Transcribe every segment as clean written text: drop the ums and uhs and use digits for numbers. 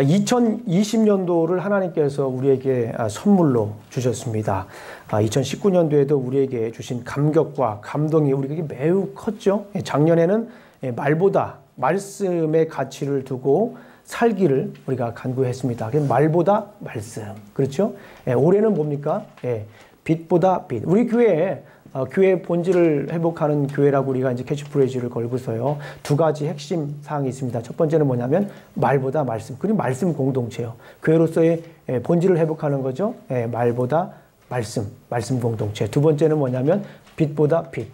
자, 2020년도를 하나님께서 우리에게 선물로 주셨습니다. 2019년도에도 우리에게 주신 감격과 감동이 우리에게 매우 컸죠. 작년에는 말보다 말씀의 가치를 두고 살기를 우리가 간구했습니다. 말보다 말씀. 그렇죠? 올해는 뭡니까? 빛보다 빛. 우리 교회에 교회 본질을 회복하는 교회라고 우리가 이제 캐치프레이즈를 걸고서요. 두 가지 핵심 사항이 있습니다. 첫 번째는 뭐냐면 말보다 말씀. 그리고 말씀 공동체요. 교회로서의 본질을 회복하는 거죠. 말보다 말씀 공동체. 두 번째는 뭐냐면 빛보다 빛.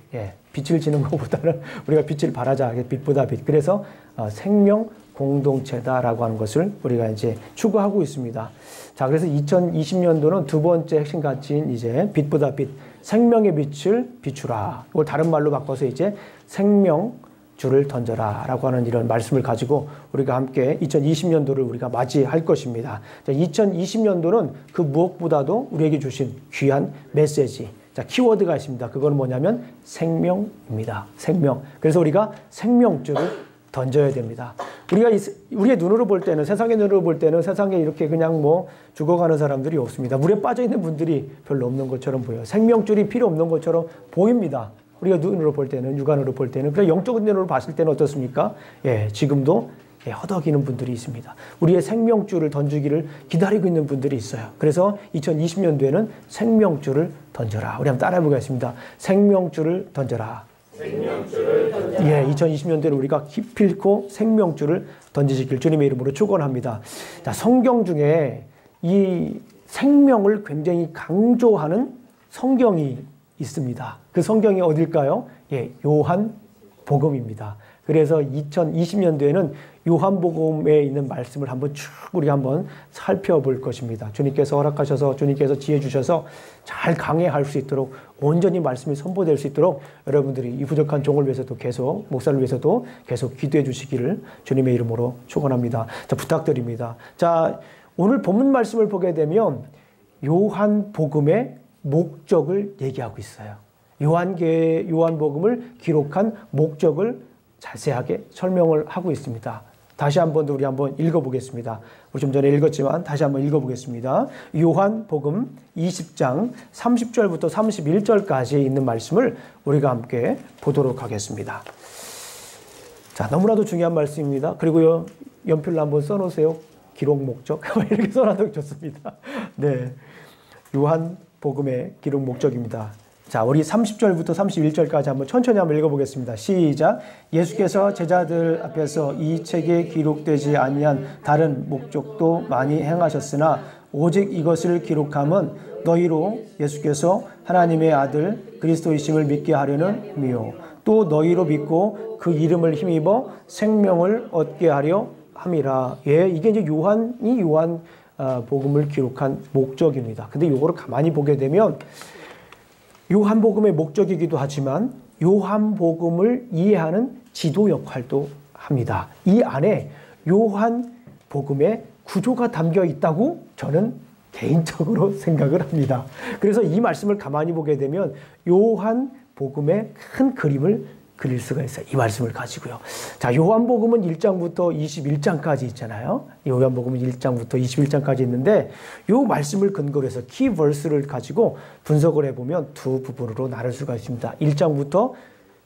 빛을 지는 것보다는 우리가 빛을 발하자. 빛보다 빛. 그래서 생명 공동체다라고 하는 것을 우리가 이제 추구하고 있습니다. 자, 그래서 2020년도는 두 번째 핵심 가치인 이제 빛보다 빛, 생명의 빛을 비추라. 이걸 다른 말로 바꿔서 이제 생명줄을 던져라라고 하는 이런 말씀을 가지고 우리가 함께 2020년도를 우리가 맞이할 것입니다. 자, 2020년도는 그 무엇보다도 우리에게 주신 귀한 메시지. 자, 키워드가 있습니다. 그건 뭐냐면 생명입니다. 생명. 그래서 우리가 생명줄을 던져야 됩니다. 우리의 눈으로 볼 때는, 세상의 눈으로 볼 때는 세상에 이렇게 그냥 뭐 죽어가는 사람들이 없습니다. 물에 빠져 있는 분들이 별로 없는 것처럼 보여요. 생명줄이 필요 없는 것처럼 보입니다. 우리가 눈으로 볼 때는, 육안으로 볼 때는. 그래, 영적인 눈으로 봤을 때는 어떻습니까? 지금도 허덕이는 분들이 있습니다. 우리의 생명줄을 던지기를 기다리고 있는 분들이 있어요. 그래서 2020년도에는 생명줄을 던져라. 우리 한번 따라해 보겠습니다. 생명줄을 던져라. 2020년도에는 우리가 기필코 생명줄을 던지시길 주님의 이름으로 축원합니다. 자, 성경 중에 이 생명을 굉장히 강조하는 성경이 있습니다. 그 성경이 어딜까요? 요한복음입니다. 그래서 2020년도에는 요한복음에 있는 말씀을 한번 쭉 우리 한번 살펴볼 것입니다. 주님께서 허락하셔서, 주님께서 지혜 주셔서 잘 강해할 수 있도록, 온전히 말씀이 선포될 수 있도록 여러분들이 이 부족한 종을 위해서도 계속, 목사를 위해서도 계속 기도해 주시기를 주님의 이름으로 축원합니다. 자, 부탁드립니다. 자, 오늘 본문 말씀을 보게 되면 요한복음의 목적을 얘기하고 있어요. 요한복음을 기록한 목적을 자세하게 설명을 하고 있습니다. 다시 한번 우리 한번 읽어보겠습니다. 우리 좀 전에 읽었지만 다시 한번 읽어보겠습니다. 요한복음 20장 30절부터 31절까지 있는 말씀을 우리가 함께 보도록 하겠습니다. 자, 너무나도 중요한 말씀입니다. 그리고요, 연필로 한번 써놓으세요. 기록 목적. 이렇게 써놔도 좋습니다. 네. 요한복음의 기록 목적입니다. 자, 우리 30절부터 31절까지 한번 천천히 한번 읽어보겠습니다. 시작. 예수께서 제자들 앞에서 이 책에 기록되지 아니한 다른 목적도 많이 행하셨으나 오직 이것을 기록함은 너희로 예수께서 하나님의 아들 그리스도이심을 믿게 하려는 의미요. 또 너희로 믿고 그 이름을 힘입어 생명을 얻게 하려 함이라. 이게 이제 요한 복음을 기록한 목적입니다. 근데 요거를 가만히 보게 되면 요한복음의 목적이기도 하지만 요한복음을 이해하는 지도 역할도 합니다. 이 안에 요한복음의 구조가 담겨 있다고 저는 개인적으로 생각을 합니다. 그래서 이 말씀을 가만히 보게 되면 요한복음의 큰 그림을 그릴 수가 있어요. 이 말씀을 가지고요. 자, 요한복음은 1장부터 21장까지 있잖아요. 요한복음은 1장부터 21장까지 있는데 이 말씀을 근거로 해서 키버스를 가지고 분석을 해보면 두 부분으로 나눌 수가 있습니다. 1장부터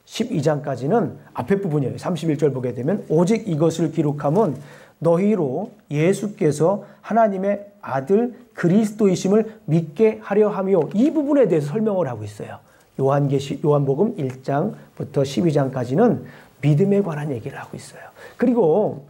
12장까지는 앞에 부분이에요. 31절 보게 되면 오직 이것을 기록함은 너희로 예수께서 하나님의 아들 그리스도이심을 믿게 하려 하며, 이 부분에 대해서 설명을 하고 있어요. 요한복음 1장부터 12장까지는 믿음에 관한 얘기를 하고 있어요. 그리고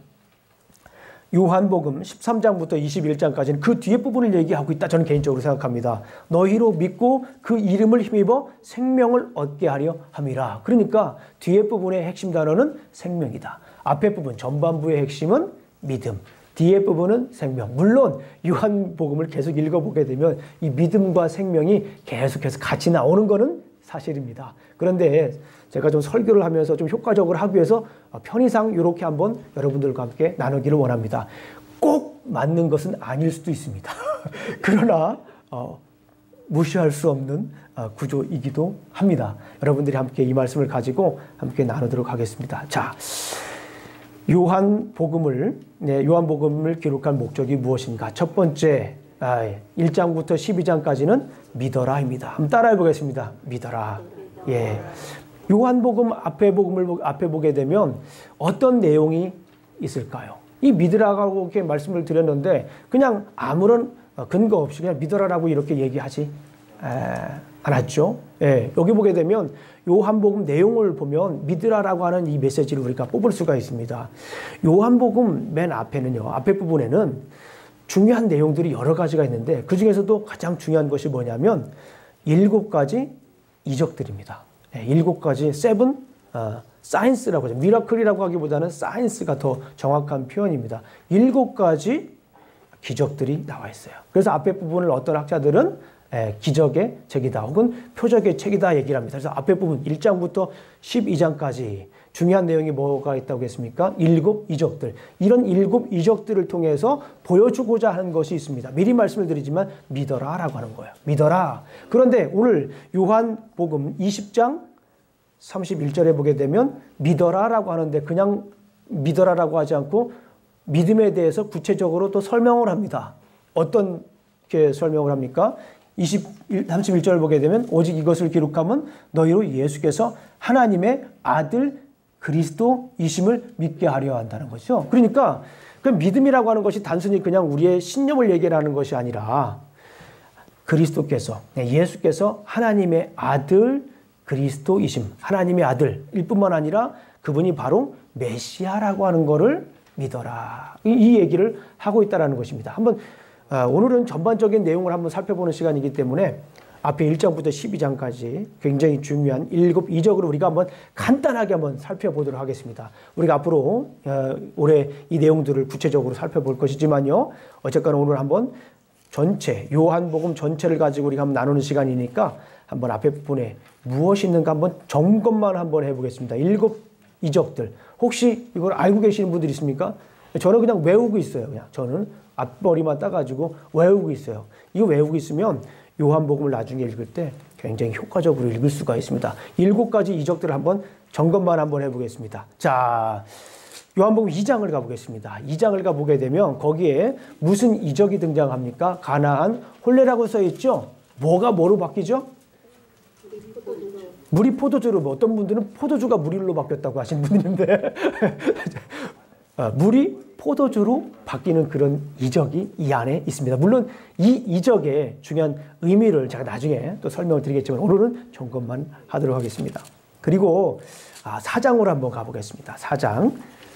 요한복음 13장부터 21장까지는 그 뒤에 부분을 얘기하고 있다, 저는 개인적으로 생각합니다. 너희로 믿고 그 이름을 힘입어 생명을 얻게 하려 함이라. 그러니까 뒤에 부분의 핵심 단어는 생명이다. 앞에 부분, 전반부의 핵심은 믿음, 뒤에 부분은 생명. 물론 요한복음을 계속 읽어보게 되면 이 믿음과 생명이 계속해서 같이 나오는 것은 사실입니다. 그런데 제가 좀 설교를 하면서 좀 효과적으로 하기 위해서 편의상 이렇게 한번 여러분들과 함께 나누기를 원합니다. 꼭 맞는 것은 아닐 수도 있습니다. 그러나 무시할 수 없는 구조이기도 합니다. 여러분들이 함께 이 말씀을 가지고 함께 나누도록 하겠습니다. 자, 요한복음을 기록한 목적이 무엇인가? 첫 번째, 1장부터 12장까지는 믿어라입니다. 한번 따라해 보겠습니다. 믿어라. 예. 요한복음 앞에 보게 되면 어떤 내용이 있을까요? 이 믿으라고 이렇게 말씀을 드렸는데 그냥 아무런 근거 없이 그냥 믿어라라고 이렇게 얘기하지 않았죠. 예. 여기 보게 되면 요한복음 내용을 보면 믿으라라고 하는 이 메시지를 우리가 뽑을 수가 있습니다. 요한복음 맨 앞에는요. 앞에 부분에는 중요한 내용들이 여러 가지가 있는데 그 중에서도 가장 중요한 것이 뭐냐면 7가지 이적들입니다. 7가지 세븐 사이언스라고 하죠. 미라클이라고 하기보다는 사이언스가 더 정확한 표현입니다. 7가지 기적들이 나와 있어요. 그래서 앞에 부분을 어떤 학자들은 기적의 책이다 혹은 표적의 책이다 얘기를 합니다. 그래서 앞에 부분 1장부터 12장까지 중요한 내용이 뭐가 있다고 했습니까? 7 이적들. 이런 7 이적들을 통해서 보여주고자 하는 것이 있습니다. 미리 말씀을 드리지만 믿어라 라고 하는 거예요. 믿어라. 그런데 오늘 요한복음 20장 31절에 보게 되면 믿어라 라고 하는데 그냥 믿어라 라고 하지 않고 믿음에 대해서 구체적으로 또 설명을 합니다. 어떻게 설명을 합니까? 31절 보게 되면 오직 이것을 기록하면 너희로 예수께서 하나님의 아들 그리스도이심을 믿게 하려 한다는 것이죠. 그러니까 그 믿음이라고 하는 것이 단순히 그냥 우리의 신념을 얘기하는 것이 아니라 그리스도께서 예수께서 하나님의 아들 그리스도이심 하나님의 아들일 뿐만 아니라 그분이 바로 메시아라고 하는 것을 믿어라. 이 얘기를 하고 있다는 것입니다. 한번 오늘은 전반적인 내용을 한번 살펴보는 시간이기 때문에 앞에 1장부터 12장까지 굉장히 중요한 7 이적으로 우리가 한번 간단하게 한번 살펴보도록 하겠습니다. 우리가 앞으로 올해 이 내용들을 구체적으로 살펴볼 것이지만요. 어쨌거나 오늘 한번 전체 요한복음 전체를 가지고 우리가 한번 나누는 시간이니까 한번 앞에 부분에 무엇이 있는가 한번 점검만 한번 해보겠습니다. 7 이적들. 혹시 이걸 알고 계시는 분들 있습니까? 저는 그냥 외우고 있어요. 그냥 저는 앞머리만 따가지고 외우고 있어요. 이거 외우고 있으면 요한복음을 나중에 읽을 때 굉장히 효과적으로 읽을 수가 있습니다. 7가지 이적들을 한번 점검만 한번 해보겠습니다. 자, 요한복음 2장을 가보겠습니다. 2장을 가보게 되면 거기에 무슨 이적이 등장합니까? 가나안 혼례라고 써있죠? 뭐가 뭐로 바뀌죠? 물이 포도주로, 어떤 분들은 포도주가 물로 바뀌었다고 하시는 분인데 물이 포도주로 바뀌는 그런 이적이 이 안에 있습니다. 물론 이 이적의 중요한 의미를 제가 나중에 또 설명을 드리겠지만 오늘은 점검만 하도록 하겠습니다. 그리고 4장으로 한번 가보겠습니다.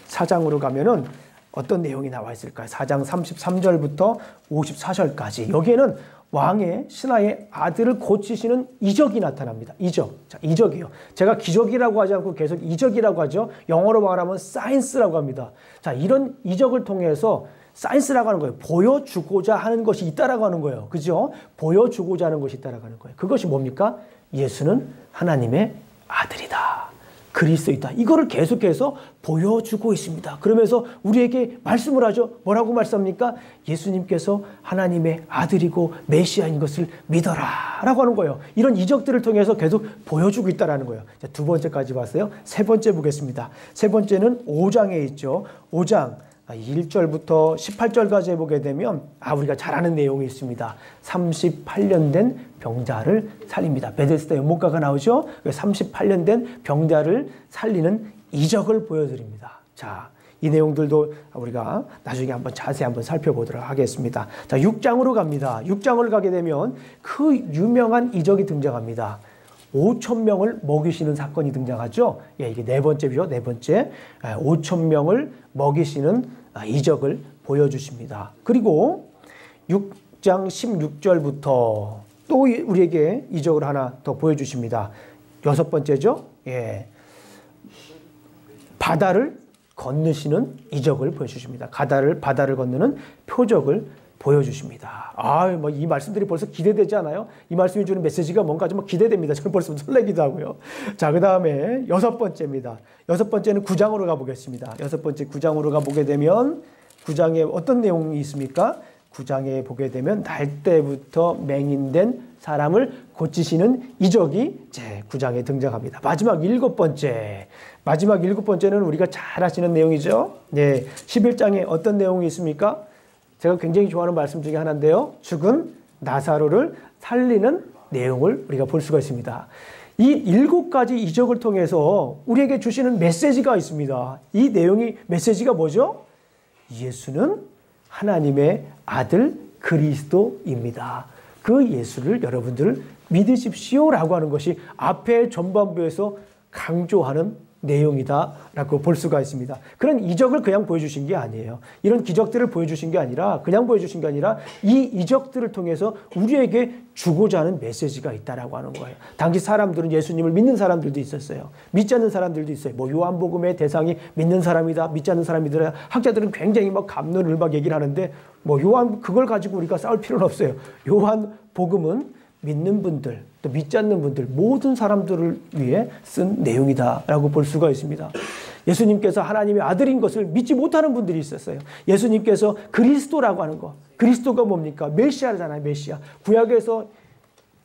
4장으로 가면은 어떤 내용이 나와 있을까요? 4장 33절부터 54절까지 여기에는 왕의 신하의 아들을 고치시는 이적이 나타납니다. 이적. 자, 이적이요. 제가 기적이라고 하지 않고 계속 이적이라고 하죠. 영어로 말하면 사이언스라고 합니다. 자, 이런 이적을 통해서 사이언스라고 하는 거예요. 보여주고자 하는 것이 있다라고 하는 거예요. 그죠? 보여주고자 하는 것이 있다라고 하는 거예요. 그것이 뭡니까? 예수는 하나님의 아들이다. 그리스도이다. 이거를 계속해서 보여주고 있습니다. 그러면서 우리에게 말씀을 하죠. 뭐라고 말씀합니까? 예수님께서 하나님의 아들이고 메시아인 것을 믿어라 라고 하는 거예요. 이런 이적들을 통해서 계속 보여주고 있다는 거예요. 자, 2번째까지 봤어요. 3번째 보겠습니다. 3번째는 5장에 있죠. 5장 1절부터 18절까지 해보게 되면 우리가 잘 아는 내용이 있습니다. 38년 된 병자를 살립니다. 베데스다 연못가가 나오죠. 38년 된 병자를 살리는 이적을 보여드립니다. 자, 이 내용들도 우리가 나중에 한번 자세히 한번 살펴보도록 하겠습니다. 자, 6장으로 갑니다. 6장을 가게 되면 그 유명한 이적이 등장합니다. 5,000명을 먹이시는 사건이 등장하죠. 예, 이게 4번째죠. 4번째. 5,000명을 먹이시는 이적을 보여주십니다. 그리고 6장 16절부터 또 우리에게 이적을 하나 더 보여주십니다. 6번째죠. 예. 바다를 건너시는 이적을 보여주십니다. 바다를 건너는 표적을 보여주십니다. 이 말씀들이 벌써 기대되지 않아요? 이 말씀이 주는 메시지가 뭔가 좀 기대됩니다. 저는 벌써 설레기도 하고요. 자, 그 다음에 6번째입니다. 6번째는 9장으로 가보겠습니다. 6번째 9장으로 가보게 되면 9장에 어떤 내용이 있습니까? 9장에 보게 되면 날 때부터 맹인된 사람을 고치시는 이적이 제 9장에 등장합니다. 마지막 일곱 번째는 우리가 잘 아시는 내용이죠. 네, 11장에 어떤 내용이 있습니까? 제가 굉장히 좋아하는 말씀 중에 하나인데요. 죽은 나사로를 살리는 내용을 우리가 볼 수가 있습니다. 이 7가지 이적을 통해서 우리에게 주시는 메시지가 있습니다. 이 내용이 메시지가 뭐죠? 예수는 하나님의 아들 그리스도입니다. 그 예수를 여러분들 믿으십시오라고 하는 것이 앞에 전반부에서 강조하는 내용이다라고 볼 수가 있습니다. 그런 이적을 그냥 보여주신 게 아니에요. 이런 기적들을 보여주신 게 아니라 그냥 보여주신 게 아니라 이 이적들을 통해서 우리에게 주고자 하는 메시지가 있다라고 하는 거예요. 당시 사람들은 예수님을 믿는 사람들도 있었어요. 믿지 않는 사람들도 있어요. 뭐 요한복음의 대상이 믿는 사람이다, 믿지 않는 사람이더라. 학자들은 굉장히 막 갑론을박 얘기를 하는데 뭐 요한 그걸 가지고 우리가 싸울 필요는 없어요. 요한복음은 믿는 분들, 또 믿지 않는 분들, 모든 사람들을 위해 쓴 내용이다라고 볼 수가 있습니다. 예수님께서 하나님의 아들인 것을 믿지 못하는 분들이 있었어요. 예수님께서 그리스도라고 하는 것, 그리스도가 뭡니까? 메시아잖아요, 메시아. 구약에서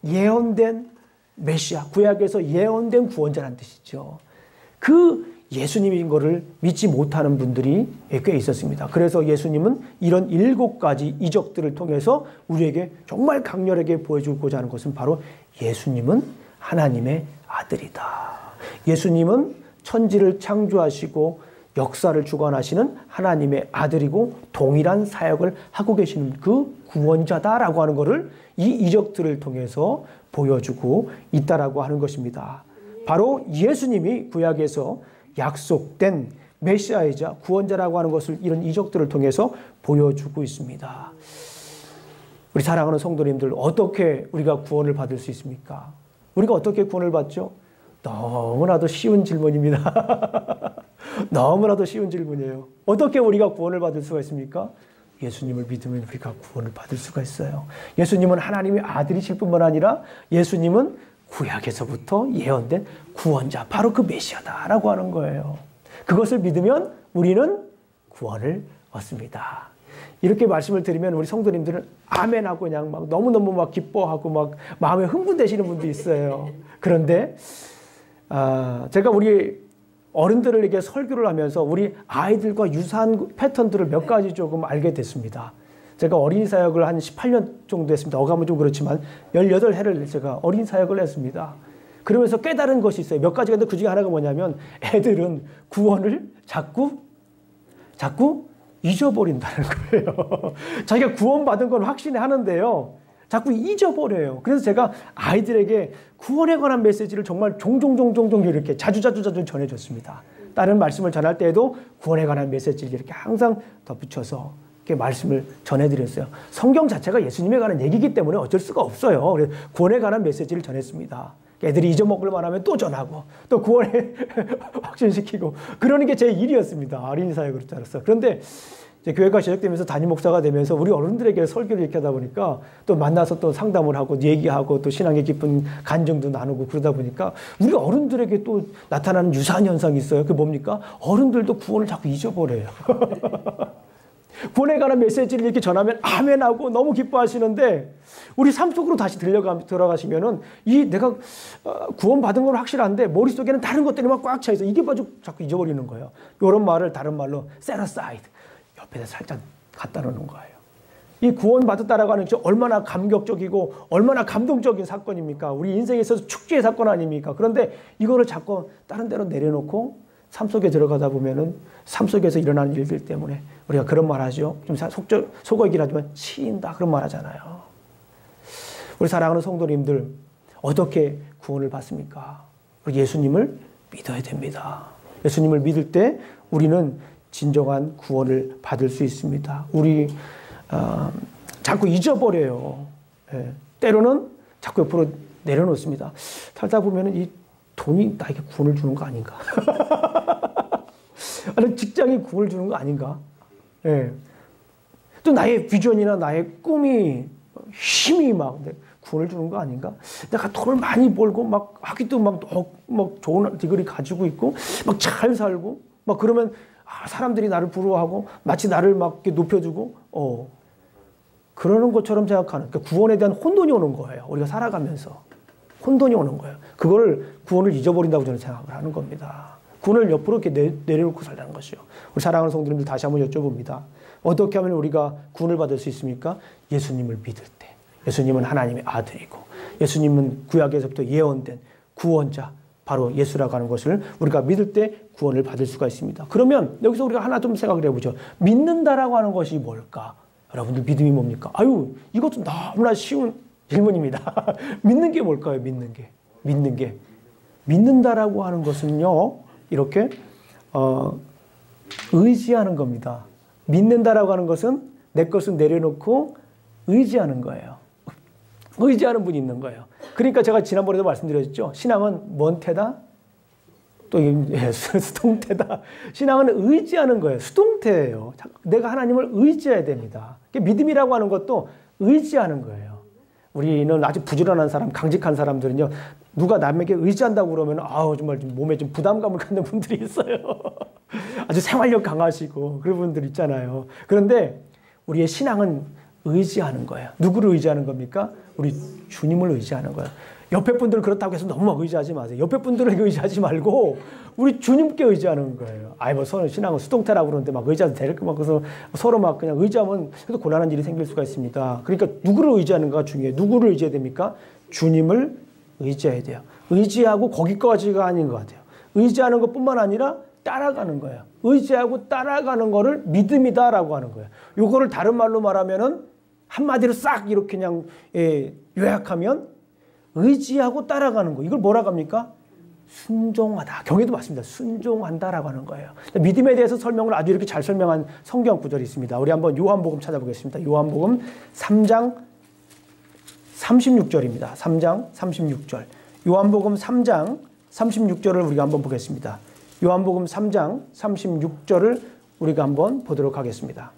예언된 메시아, 구약에서 예언된 구원자라는 뜻이죠. 그 예수님인 것을 믿지 못하는 분들이 꽤 있었습니다. 그래서 예수님은 이런 7가지 이적들을 통해서 우리에게 정말 강렬하게 보여주고자 하는 것은 바로 예수님은 하나님의 아들이다. 예수님은 천지를 창조하시고 역사를 주관하시는 하나님의 아들이고 동일한 사역을 하고 계시는 그 구원자다라고 하는 것을 이 이적들을 통해서 보여주고 있다라고 하는 것입니다. 바로 예수님이 구약에서 약속된 메시아이자 구원자라고 하는 것을 이런 이적들을 통해서 보여주고 있습니다. 우리 사랑하는 성도님들, 어떻게 우리가 구원을 받을 수 있습니까? 우리가 어떻게 구원을 받죠? 너무나도 쉬운 질문입니다. 너무나도 쉬운 질문이에요. 어떻게 우리가 구원을 받을 수가 있습니까? 예수님을 믿으면 우리가 구원을 받을 수가 있어요. 예수님은 하나님의 아들이실 뿐만 아니라 예수님은 구약에서부터 예언된 구원자, 바로 그 메시아다라고 하는 거예요. 그것을 믿으면 우리는 구원을 얻습니다. 이렇게 말씀을 드리면 우리 성도님들은 아멘하고 그냥 막 너무너무 막 기뻐하고 막 마음에 흥분되시는 분도 있어요. 그런데 제가 우리 어른들에게 설교를 하면서 우리 아이들과 유사한 패턴들을 몇 가지 조금 알게 됐습니다. 제가 어린이 사역을 한 18년 정도 했습니다. 어감은 좀 그렇지만 18해를 제가 어린이 사역을 했습니다. 그러면서 깨달은 것이 있어요. 몇 가지가 있는데 그 중에 하나가 뭐냐면 애들은 구원을 자꾸 잊어버린다는 거예요. 자기가 구원받은 건 확신해 하는데요. 자꾸 잊어버려요. 그래서 제가 아이들에게 구원에 관한 메시지를 정말 종종 이렇게 자주 전해줬습니다. 다른 말씀을 전할 때에도 구원에 관한 메시지를 이렇게 항상 덧붙여서 이렇게 말씀을 전해드렸어요. 성경 자체가 예수님에 관한 얘기이기 때문에 어쩔 수가 없어요. 그래서 구원에 관한 메시지를 전했습니다. 애들이 잊어먹을 만하면 또 전하고 또 구원에 확신시키고 그러는 게 제 일이었습니다. 어린이 사역으로 따라서. 그런데 이제 교회가 시작되면서 담임 목사가 되면서 우리 어른들에게 설교를 이렇게 하다 보니까 또 만나서 또 상담을 하고 얘기하고 또 신앙의 깊은 간증도 나누고 그러다 보니까 우리 어른들에게 또 나타나는 유사한 현상이 있어요. 그게 뭡니까? 어른들도 구원을 자꾸 잊어버려요. 구원에 관한 메시지를 이렇게 전하면 아멘하고 너무 기뻐하시는데 우리 삶 속으로 다시 들어가시면은 이 내가 구원받은 건 확실한데 머릿속에는 다른 것들이 막 꽉 차 있어. 이게 자꾸 잊어버리는 거예요. 이런 말을 다른 말로 set aside, 옆에다 살짝 갖다 놓는 거예요. 이 구원받았다라고 하는 것이 얼마나 감격적이고 얼마나 감동적인 사건입니까? 우리 인생에 있어서 축제의 사건 아닙니까? 그런데 이거를 자꾸 다른 데로 내려놓고 삶 속에 들어가다 보면은 삶 속에서 일어나는 일들 때문에 우리가 그런 말 하죠. 좀 속어이긴 하지만 치인다 그런 말 하잖아요. 우리 사랑하는 성도님들, 어떻게 구원을 받습니까? 우리 예수님을 믿어야 됩니다. 예수님을 믿을 때 우리는 진정한 구원을 받을 수 있습니다. 우리 자꾸 잊어버려요. 예. 때로는 자꾸 옆으로 내려놓습니다. 살다 보면은 이 돈이 나에게 구원을 주는 거 아닌가? 아니, 직장이 구원을 주는 거 아닌가? 예. 또 나의 비전이나 나의 꿈이, 힘이 막 구원을 주는 거 아닌가? 내가 돈을 많이 벌고 막 하기도 막 좋은 디그리 가지고 있고 막 잘 살고 막 그러면 사람들이 나를 부러워하고 마치 나를 막 이렇게 높여주고 그러는 것처럼 생각하는, 그러니까 구원에 대한 혼돈이 오는 거예요. 우리가 살아가면서. 혼돈이 오는 거예요. 그걸 구원을 잊어버린다고 저는 생각을 하는 겁니다. 구원을 옆으로 이렇게 내려놓고 살라는 것이요. 우리 사랑하는 성도님들 다시 한번 여쭤봅니다. 어떻게 하면 우리가 구원을 받을 수 있습니까? 예수님을 믿을 때. 예수님은 하나님의 아들이고 예수님은 구약에서부터 예언된 구원자, 바로 예수라고 하는 것을 우리가 믿을 때 구원을 받을 수가 있습니다. 그러면 여기서 우리가 하나 좀 생각을 해보죠. 믿는다라고 하는 것이 뭘까? 여러분들 믿음이 뭡니까? 아유, 이것도 너무나 쉬운 질문입니다. 믿는 게 뭘까요? 믿는 게. 믿는 게. 믿는다라고 하는 것은요, 이렇게, 의지하는 겁니다. 믿는다라고 하는 것은 내 것을 내려놓고 의지하는 거예요. 의지하는 분이 있는 거예요. 그러니까 제가 지난번에도 말씀드렸죠. 신앙은 뭔 태다? 또 수동태다. 신앙은 의지하는 거예요. 수동태예요. 내가 하나님을 의지해야 됩니다. 믿음이라고 하는 것도 의지하는 거예요. 우리는 아주 부지런한 사람, 강직한 사람들은요, 누가 남에게 의지한다고 그러면 아우 정말 좀 몸에 좀 부담감을 갖는 분들이 있어요. 아주 생활력 강하시고 그런 분들 있잖아요. 그런데 우리의 신앙은 의지하는 거예요. 누구를 의지하는 겁니까? 우리 주님을 의지하는 거예요. 옆에 분들 그렇다고 해서 너무 막 의지하지 마세요. 옆에 분들에게 의지하지 말고 우리 주님께 의지하는 거예요. 아이 뭐 서로 신앙은 수동태라고 그러는데 막 의지하도 될 거 막 그래서 서로 막 그냥 의지하면 그래도 곤란한 일이 생길 수가 있습니다. 그러니까 누구를 의지하는가 중요해요. 누구를 의지해야 됩니까? 주님을 의지해야 돼요. 의지하고 거기까지가 아닌 것 같아요. 의지하는 것뿐만 아니라 따라가는 거예요. 의지하고 따라가는 거를 믿음이다라고 하는 거예요. 요거를 다른 말로 말하면은 한마디로 싹 이렇게 그냥 요약하면 의지하고 따라가는 거. 이걸 뭐라고 합니까? 순종하다. 경에도 맞습니다. 순종한다라고 하는 거예요. 믿음에 대해서 설명을 아주 이렇게 잘 설명한 성경 구절이 있습니다. 우리 한번 요한복음 찾아보겠습니다. 요한복음 3장 36절입니다. 3장 36절. 요한복음 3장 36절을 우리가 한번 보겠습니다. 요한복음 3장 36절을 우리가 한번 보도록 하겠습니다.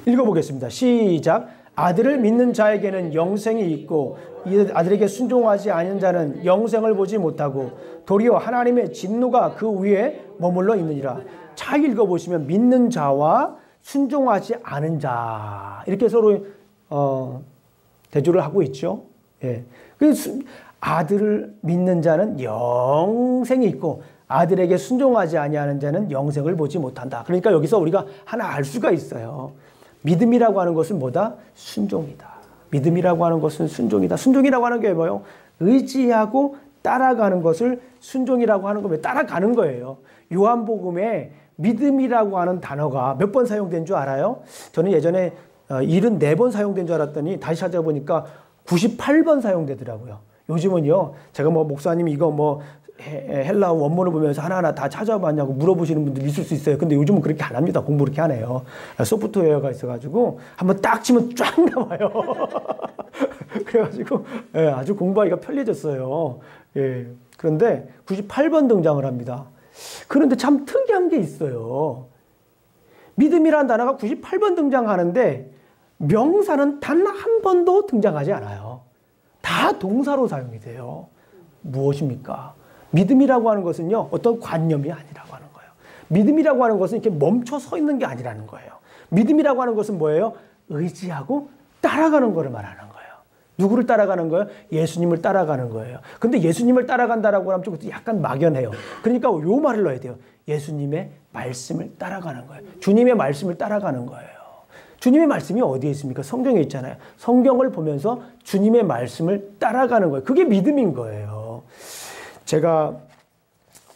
읽어보겠습니다. 시작. 아들을 믿는 자에게는 영생이 있고 이 아들에게 순종하지 않은 자는 영생을 보지 못하고 도리어 하나님의 진노가 그 위에 머물러 있느니라. 잘 읽어보시면 믿는 자와 순종하지 않은 자 이렇게 서로 대조를 하고 있죠. 예. 아들을 믿는 자는 영생이 있고 아들에게 순종하지 아니하는 자는 영생을 보지 못한다. 그러니까 여기서 우리가 하나 알 수가 있어요. 믿음이라고 하는 것은 뭐다? 순종이다. 믿음이라고 하는 것은 순종이다. 순종이라고 하는 게 뭐예요? 의지하고 따라가는 것을 순종이라고 하는 거예요. 따라가는 거예요. 요한복음에 믿음이라고 하는 단어가 몇 번 사용된 줄 알아요? 저는 예전에 74번 사용된 줄 알았더니 다시 찾아보니까 98번 사용되더라고요. 요즘은요, 제가 뭐 목사님 이거 뭐 헬라어 원문을 보면서 하나하나 다 찾아봤냐고 물어보시는 분들 있을 수 있어요. 근데 요즘은 그렇게 안 합니다. 공부 그렇게 하네요. 소프트웨어가 있어가지고 한번 딱 치면 쫙 나와요. 그래가지고 아주 공부하기가 편리해졌어요. 예. 그런데 98번 등장을 합니다. 그런데 참 특이한 게 있어요. 믿음이라는 단어가 98번 등장하는데 명사는 단 한 번도 등장하지 않아요. 다 동사로 사용이 돼요. 무엇입니까? 믿음이라고 하는 것은요, 어떤 관념이 아니라고 하는 거예요. 믿음이라고 하는 것은 이렇게 멈춰 서 있는 게 아니라는 거예요. 믿음이라고 하는 것은 뭐예요? 의지하고 따라가는 것을 말하는 거예요. 누구를 따라가는 거예요? 예수님을 따라가는 거예요. 근데 예수님을 따라간다라고 하면 좀 약간 막연해요. 그러니까 요 말을 넣어야 돼요. 예수님의 말씀을 따라가는 거예요. 주님의 말씀을 따라가는 거예요. 주님의 말씀이 어디에 있습니까? 성경에 있잖아요. 성경을 보면서 주님의 말씀을 따라가는 거예요. 그게 믿음인 거예요. 제가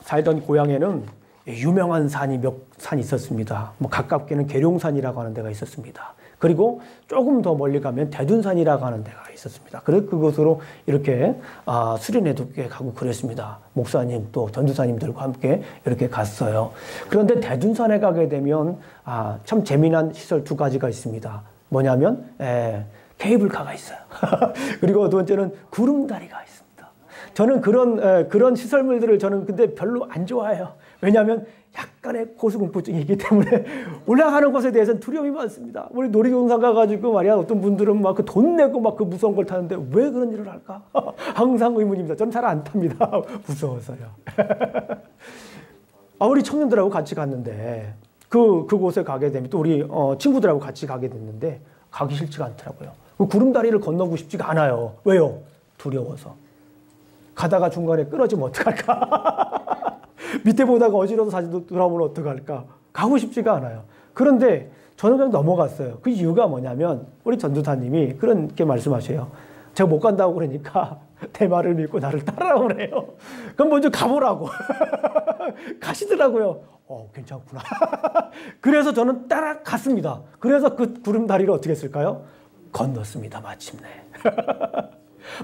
살던 고향에는 유명한 산이 몇 산 있었습니다. 뭐 가깝게는 계룡산이라고 하는 데가 있었습니다. 그리고 조금 더 멀리 가면 대둔산이라고 하는 데가 있었습니다. 그래서 그곳으로 이렇게 수련회도 꽤 가고 그랬습니다. 목사님 또 전도사님들과 함께 이렇게 갔어요. 그런데 대둔산에 가게 되면 참 재미난 시설 두 가지가 있습니다. 뭐냐면 케이블카가 있어요. 그리고 두 번째는 구름다리가 있습니다. 저는 그런 시설물들을 저는 근데 별로 안 좋아해요. 왜냐하면 약간의 고소공포증이 있기 때문에 올라가는 것에 대해서는 두려움이 많습니다. 우리 놀이동산 가가지고 말이야, 어떤 분들은 막 그 돈 내고 막 그 무서운 걸 타는데 왜 그런 일을 할까? 항상 의문입니다. 저는 잘 안 탑니다. 무서워서요. 우리 청년들하고 같이 갔는데 그곳에 가게 되면 또 우리 친구들하고 같이 가게 됐는데 가기 싫지가 않더라고요. 그 구름다리를 건너고 싶지가 않아요. 왜요? 두려워서. 가다가 중간에 끊어지면 어떡할까? 밑에 보다가 어지러워서 다시 돌아오면 어떡할까? 가고 싶지가 않아요. 그런데 저는 그냥 넘어갔어요. 그 이유가 뭐냐면 우리 전도사님이 그렇게 말씀하셔요. 제가 못 간다고 그러니까 내 말을 믿고 나를 따라오래요. 그럼 먼저 가보라고. 가시더라고요. 괜찮구나. 그래서 저는 따라갔습니다. 그래서 그 구름다리를 어떻게 했을까요? 건넜습니다. 마침내.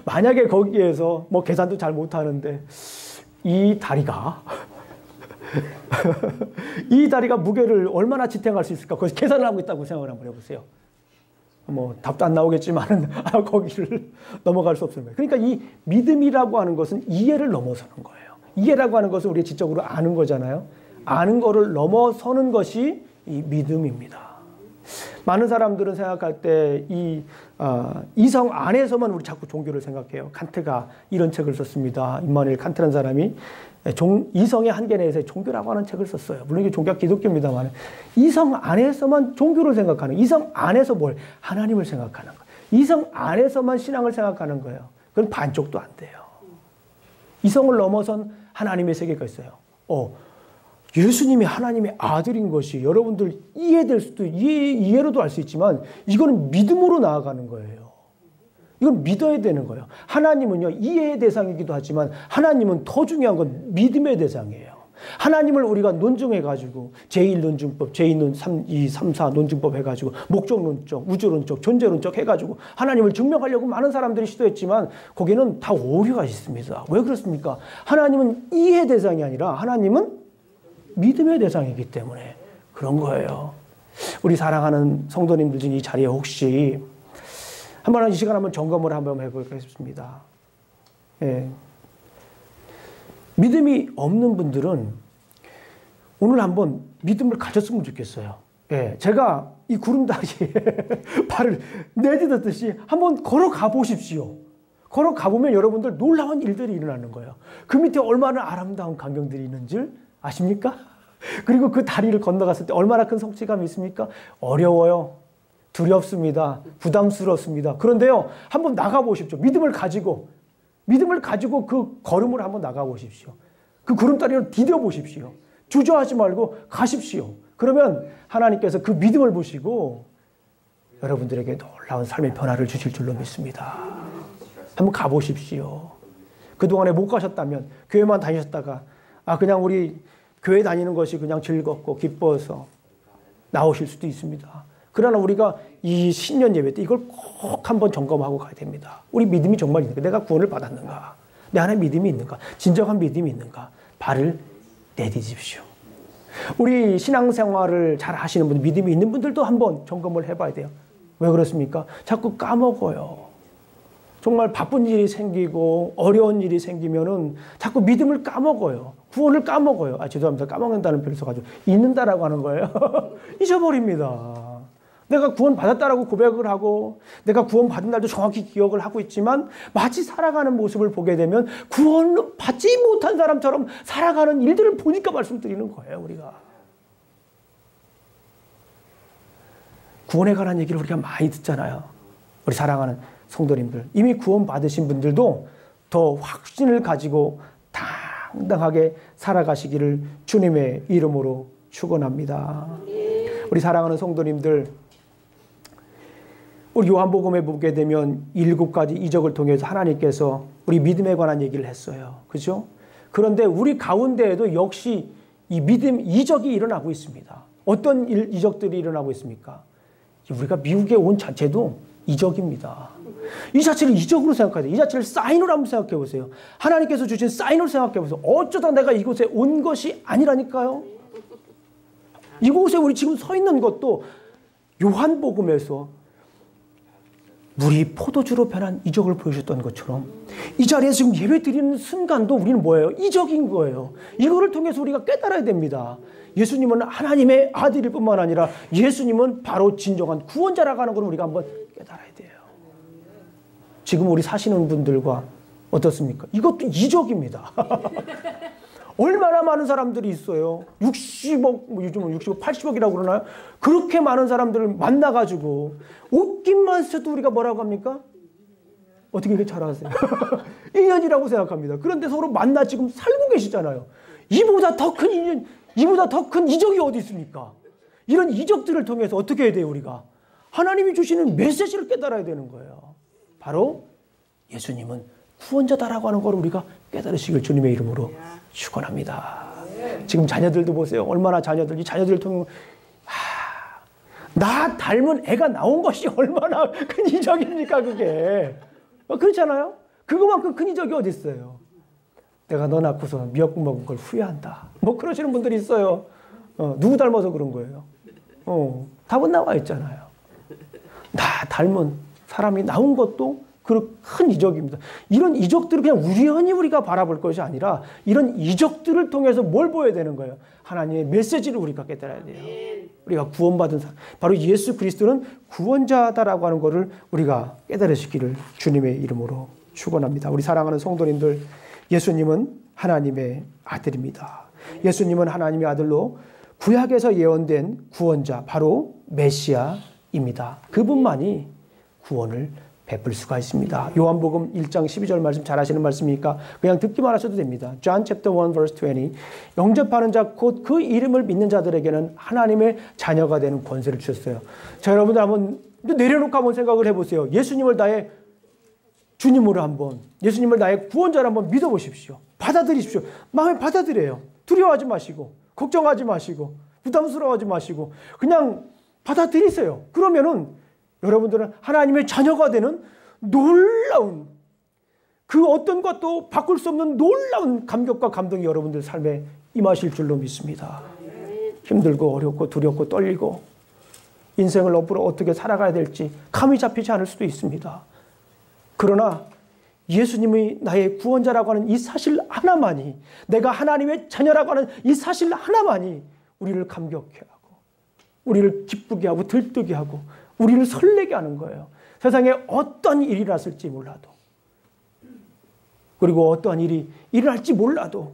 만약에 거기에서 뭐 계산도 잘 못하는데 이 다리가 이 다리가 무게를 얼마나 지탱할 수 있을까? 거기서 계산을 하고 있다고 생각을 한번 해보세요. 뭐 답도 안 나오겠지만 거기를 넘어갈 수 없는 거예요. 그러니까 이 믿음이라고 하는 것은 이해를 넘어서는 거예요. 이해라고 하는 것은 우리 지적으로 아는 거잖아요. 아는 거를 넘어서는 것이 이 믿음입니다. 많은 사람들은 생각할 때 이성 안에서만 우리 자꾸 종교를 생각해요. 칸트가 이런 책을 썼습니다. 임마누엘 칸트라는 사람이 이성의 한계 내에서의 종교라고 하는 책을 썼어요. 물론 이게 종교가 기독교입니다만 이성 안에서만 종교를 생각하는, 이성 안에서 뭘? 하나님을 생각하는 거예요. 이성 안에서만 신앙을 생각하는 거예요. 그건 반쪽도 안 돼요. 이성을 넘어선 하나님의 세계가 있어요. 예수님이 하나님의 아들인 것이 여러분들 이해될 수도, 이해로도 알 수 있지만 이거는 믿음으로 나아가는 거예요. 이건 믿어야 되는 거예요. 하나님은요, 이해의 대상이기도 하지만 하나님은 더 중요한 건 믿음의 대상이에요. 하나님을 우리가 논증해가지고 제1논증법, 제2논 3, 2, 3, 4 논증법 해가지고 목적론적, 우주론적, 존재론적 해가지고 하나님을 증명하려고 많은 사람들이 시도했지만 거기는 다 오류가 있습니다. 왜 그렇습니까? 하나님은 이해의 대상이 아니라 하나님은 믿음의 대상이기 때문에 그런 거예요. 우리 사랑하는 성도님들 중에 이 자리에 혹시 이 시간 한번 점검을 한번 해볼까 싶습니다. 예. 믿음이 없는 분들은 오늘 한번 믿음을 가졌으면 좋겠어요. 예. 제가 이 구름다리에 발을 내딛었듯이 한번 걸어가 보십시오. 걸어가 보면 여러분들 놀라운 일들이 일어나는 거예요. 그 밑에 얼마나 아름다운 광경들이 있는 줄 아십니까? 그리고 그 다리를 건너갔을 때 얼마나 큰 성취감이 있습니까? 어려워요. 두렵습니다. 부담스럽습니다. 그런데요, 한번 나가보십시오. 믿음을 가지고 그 걸음을 한번 나가보십시오. 그 구름다리를 디뎌보십시오. 주저하지 말고 가십시오. 그러면 하나님께서 그 믿음을 보시고 여러분들에게 놀라운 삶의 변화를 주실 줄로 믿습니다. 한번 가보십시오. 그동안에 못 가셨다면 교회만 다니셨다가 그냥 우리 교회 다니는 것이 그냥 즐겁고 기뻐서 나오실 수도 있습니다. 그러나 우리가 이 신년 예배 때 이걸 꼭 한번 점검하고 가야 됩니다. 우리 믿음이 정말 있는가? 내가 구원을 받았는가? 내 안에 믿음이 있는가? 진정한 믿음이 있는가? 발을 내딛으십시오. 우리 신앙생활을 잘 하시는 분들, 믿음이 있는 분들도 한번 점검을 해봐야 돼요. 왜 그렇습니까? 자꾸 까먹어요. 정말 바쁜 일이 생기고 어려운 일이 생기면은 자꾸 믿음을 까먹어요. 구원을 까먹어요. 죄송합니다. 까먹는다는 표현을 써가지고 잊는다라고 하는 거예요. 잊어버립니다. 내가 구원 받았다라고 고백을 하고 내가 구원 받은 날도 정확히 기억을 하고 있지만 마치 살아가는 모습을 보게 되면 구원 받지 못한 사람처럼 살아가는 일들을 보니까 말씀드리는 거예요. 우리가 구원에 관한 얘기를 우리가 많이 듣잖아요. 우리 사랑하는 성도님들, 이미 구원 받으신 분들도 더 확신을 가지고 당당하게 살아가시기를 주님의 이름으로 축원합니다. 우리 사랑하는 성도님들, 우리 요한복음에 보게 되면 7가지 이적을 통해서 하나님께서 우리 믿음에 관한 얘기를 했어요. 그죠? 그런데 우리 가운데에도 역시 이 믿음 이적이 일어나고 있습니다. 어떤 이적들이 일어나고 있습니까? 우리가 미국에 온 자체도 이적입니다. 이 자체를 이적으로 생각해야 돼요. 이 자체를 사인으로 한번 생각해 보세요. 하나님께서 주신 사인으로 생각해 보세요. 어쩌다 내가 이곳에 온 것이 아니라니까요. 이곳에 우리 지금 서 있는 것도 요한복음에서 물이 포도주로 변한 이적을 보여줬던 것처럼 이 자리에서 지금 예배 드리는 순간도 우리는 뭐예요? 이적인 거예요. 이거를 통해서 우리가 깨달아야 됩니다. 예수님은 하나님의 아들일 뿐만 아니라 예수님은 바로 진정한 구원자라고 하는 걸 우리가 한번 깨달아야 돼요. 지금 우리 사시는 분들과 어떻습니까? 이것도 이적입니다. 얼마나 많은 사람들이 있어요. 60억, 요즘은 60억, 80억이라고 그러나요? 그렇게 많은 사람들을 만나가지고 웃기만 해도 우리가 뭐라고 합니까? 어떻게 이렇게 잘 아세요? 인연이라고 생각합니다. 그런데 서로 만나 지금 살고 계시잖아요. 이보다 더 큰 인연, 이보다 더 큰 이적이 어디 있습니까? 이런 이적들을 통해서 어떻게 해야 돼요, 우리가? 하나님이 주시는 메시지를 깨달아야 되는 거예요. 바로 예수님은 구원자다라고 하는 걸 우리가 깨달으시길 주님의 이름으로 축원합니다. 지금 자녀들도 보세요. 얼마나 이 자녀들을 통해 나 닮은 애가 나온 것이 얼마나 큰 이적입니까, 그게. 그렇잖아요? 그거만큼 큰 이적이 어디 있어요? 내가 너 낳고서 미역국 먹은 걸 후회한다. 뭐 그러시는 분들이 있어요. 누구 닮아서 그런 거예요? 답은 나와 있잖아요. 나 닮은 사람이 나온 것도 그 큰 이적입니다. 이런 이적들을 그냥 우연히 우리가 바라볼 것이 아니라 이런 이적들을 통해서 뭘 보여야 되는 거예요? 하나님의 메시지를 우리가 깨달아야 돼요. 우리가 구원받은 사람, 바로 예수 그리스도는 구원자다라고 하는 것을 우리가 깨달으시기를 주님의 이름으로 축원합니다. 우리 사랑하는 성도님들, 예수님은 하나님의 아들입니다. 예수님은 하나님의 아들로 구약에서 예언된 구원자, 바로 메시아입니다. 그분만이 구원을 베풀 수가 있습니다. 요한복음 1장 12절 말씀 잘 아시는 말씀이니까 그냥 듣기만 하셔도 됩니다. John chapter 1 verse 20. 영접하는 자 곧 그 이름을 믿는 자들에게는 하나님의 자녀가 되는 권세를 주셨어요. 자, 여러분들 한번 내려놓고 한번 생각을 해보세요. 예수님을 나의 주님으로 한번, 예수님을 나의 구원자로 한번 믿어보십시오. 받아들이십시오. 마음에 받아들여요. 두려워하지 마시고, 걱정하지 마시고, 부담스러워하지 마시고, 그냥 받아들이세요. 그러면은 여러분들은 하나님의 자녀가 되는 놀라운, 그 어떤 것도 바꿀 수 없는 놀라운 감격과 감동이 여러분들 삶에 임하실 줄로 믿습니다. 힘들고 어렵고 두렵고 떨리고 인생을 앞으로 어떻게 살아가야 될지 감이 잡히지 않을 수도 있습니다. 그러나 예수님이 나의 구원자라고 하는 이 사실 하나만이, 내가 하나님의 자녀라고 하는 이 사실 하나만이 우리를 감격해 하고 우리를 기쁘게 하고 들뜨게 하고 우리를 설레게 하는 거예요. 세상에 어떤 일이 났을지 몰라도, 그리고 어떠한 일이 일어날지 몰라도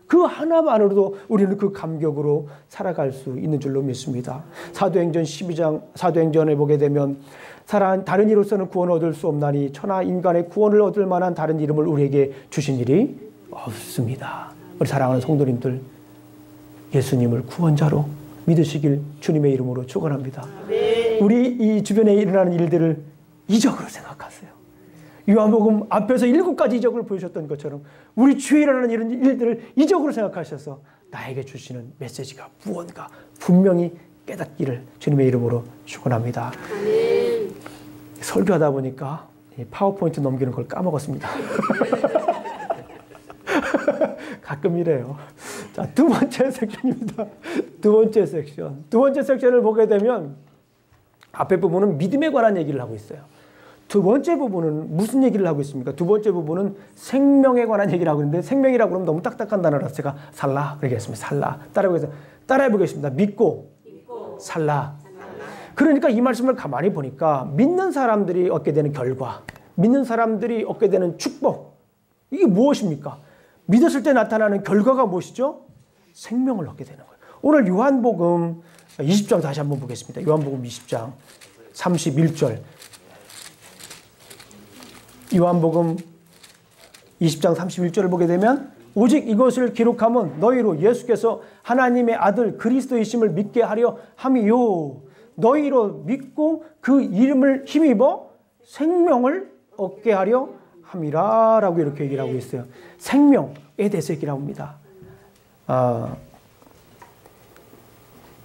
그 하나만으로도 우리는 그 감격으로 살아갈 수 있는 줄로 믿습니다. 사도행전 12장, 사도행전에 보게 되면 다른 이로서는 구원을 얻을 수 없나니 천하 인간의 구원을 얻을 만한 다른 이름을 우리에게 주신 일이 없습니다. 우리 사랑하는 성도님들, 예수님을 구원자로 믿으시길 주님의 이름으로 축원합니다. 우리 이 주변에 일어나는 일들을 이적으로 생각하세요. 요한복음 앞에서 7가지 이적을 보여주셨던 것처럼 우리 주위에 일어나는 이런 일들을 이적으로 생각하셔서 나에게 주시는 메시지가 무언가 분명히 깨닫기를 주님의 이름으로 축원합니다. 설교하다 보니까 파워포인트 넘기는 걸 까먹었습니다. 가끔 이래요. 자, 두 번째 섹션입니다. 두 번째 섹션. 두 번째 섹션을 보게 되면 앞에 부분은 믿음에 관한 얘기를 하고 있어요. 두 번째 부분은 무슨 얘기를 하고 있습니까? 두 번째 부분은 생명에 관한 얘기를 하고 있는데, 생명이라고 그러면 너무 딱딱한 단어라서 제가 살라 그러겠습니다. 살라. 따라해 보겠습니다. 믿고 살라. 그러니까 이 말씀을 가만히 보니까 믿는 사람들이 얻게 되는 결과, 믿는 사람들이 얻게 되는 축복, 이게 무엇입니까? 믿었을 때 나타나는 결과가 무엇이죠? 생명을 얻게 되는 거예요. 오늘 요한복음 20장 다시 한번 보겠습니다. 요한복음 20장 31절. 요한복음 20장 31절을 보게 되면 오직 이것을 기록함은 너희로 예수께서 하나님의 아들 그리스도이심을 믿게 하려 함이요. 너희로 믿고 그 이름을 힘입어 생명을 얻게 하려 함이라 라고 이렇게 얘기를 하고 있어요. 생명에 대해서 얘기를 합니다.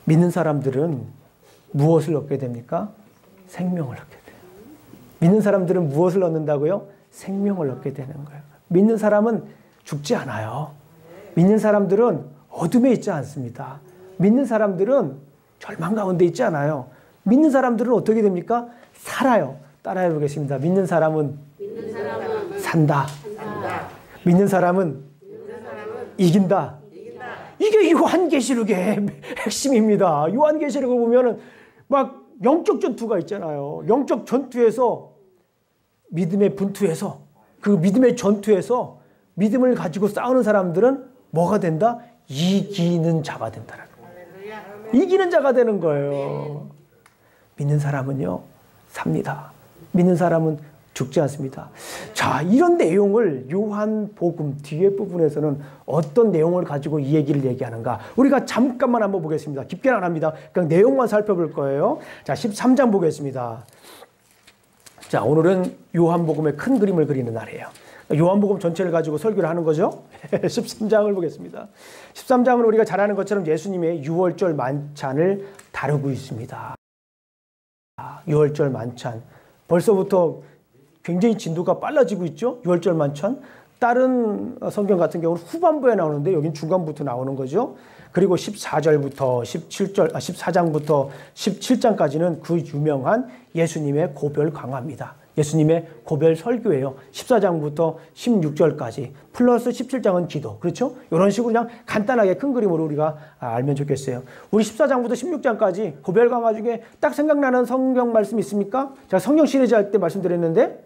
믿는 사람들은 무엇을 얻게 됩니까? 생명을 얻게 돼요. 믿는 사람들은 무엇을 얻는다고요? 생명을 얻게 되는 거예요. 믿는 사람은 죽지 않아요. 믿는 사람들은 어둠에 있지 않습니다. 믿는 사람들은 절망 가운데 있지 않아요. 믿는 사람들은 어떻게 됩니까? 살아요. 따라해 보겠습니다. 믿는 사람은 산다. 믿는 사람은 이긴다. 이게 요한계시록의 핵심입니다. 요한계시록을 보면은 막 영적 전투가 있잖아요. 영적 전투에서 믿음의 분투에서, 그 믿음의 전투에서 믿음을 가지고 싸우는 사람들은 뭐가 된다? 이기는 자가 된다라는 거예요. 이기는 자가 되는 거예요. 믿는 사람은요, 삽니다. 믿는 사람은 죽지 않습니다. 자, 이런 내용을 요한복음 뒤에 부분에서는 어떤 내용을 가지고 이 얘기를 얘기하는가? 우리가 잠깐만 한번 보겠습니다. 깊게는 안 합니다. 그냥 내용만 살펴볼 거예요. 자, 13장 보겠습니다. 자, 오늘은 요한복음의 큰 그림을 그리는 날이에요. 요한복음 전체를 가지고 설교를 하는 거죠. 13장을 보겠습니다. 13장은 우리가 잘 아는 것처럼 예수님의 유월절 만찬을 다루고 있습니다. 유월절 만찬. 벌써부터 굉장히 진도가 빨라지고 있죠. 유월절 만찬. 다른 성경 같은 경우는 후반부에 나오는데 여긴 중간부터 나오는 거죠. 그리고 14절부터 14장부터 17장까지는 그 유명한 예수님의 고별 강화입니다. 예수님의 고별 설교예요. 14장부터 16절까지 플러스 17장은 기도. 그렇죠? 이런 식으로 그냥 간단하게 큰 그림으로 우리가 알면 좋겠어요. 우리 14장부터 16장까지 고별 강화 중에 딱 생각나는 성경 말씀 있습니까? 제가 성경 시리즈 할 때 말씀드렸는데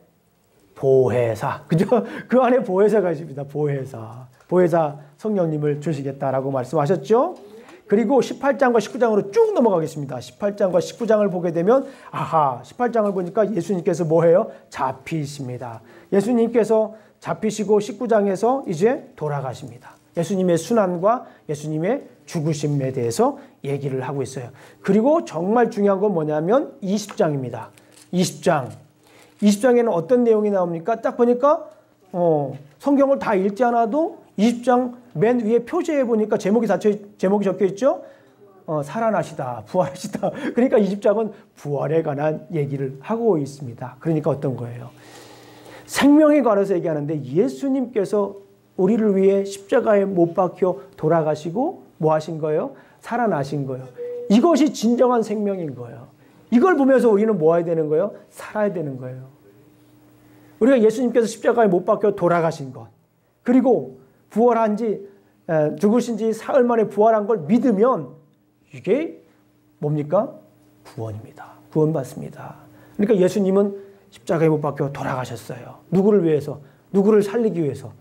보혜사. 그죠? 그 안에 보혜사가 있습니다. 보혜사. 보혜사 성령님을 주시겠다라고 말씀하셨죠? 그리고 18장과 19장으로 쭉 넘어가겠습니다. 18장과 19장을 보게 되면 아하, 18장을 보니까 예수님께서 뭐해요? 잡히십니다. 예수님께서 잡히시고 19장에서 이제 돌아가십니다. 예수님의 순환과 예수님의 죽으심에 대해서 얘기를 하고 있어요. 그리고 정말 중요한 건 뭐냐면 20장입니다. 20장에는 어떤 내용이 나옵니까? 딱 보니까 성경을 다 읽지 않아도 20장 맨 위에 표지에 보니까 제목이 적혀 있죠. 살아나시다, 부활하시다. 그러니까 20장은 부활에 관한 얘기를 하고 있습니다. 그러니까 어떤 거예요? 생명에 관해서 얘기하는데 예수님께서 우리를 위해 십자가에 못 박혀 돌아가시고 뭐 하신 거예요? 살아나신 거예요. 이것이 진정한 생명인 거예요. 이걸 보면서 우리는 뭐 해야 되는 거예요? 살아야 되는 거예요. 우리가 예수님께서 십자가에 못 박혀 돌아가신 것, 그리고 부활한 지, 죽으신 지 사흘 만에 부활한 걸 믿으면 이게 뭡니까? 구원입니다. 구원받습니다. 그러니까 예수님은 십자가에 못 박혀 돌아가셨어요. 누구를 위해서? 누구를 살리기 위해서?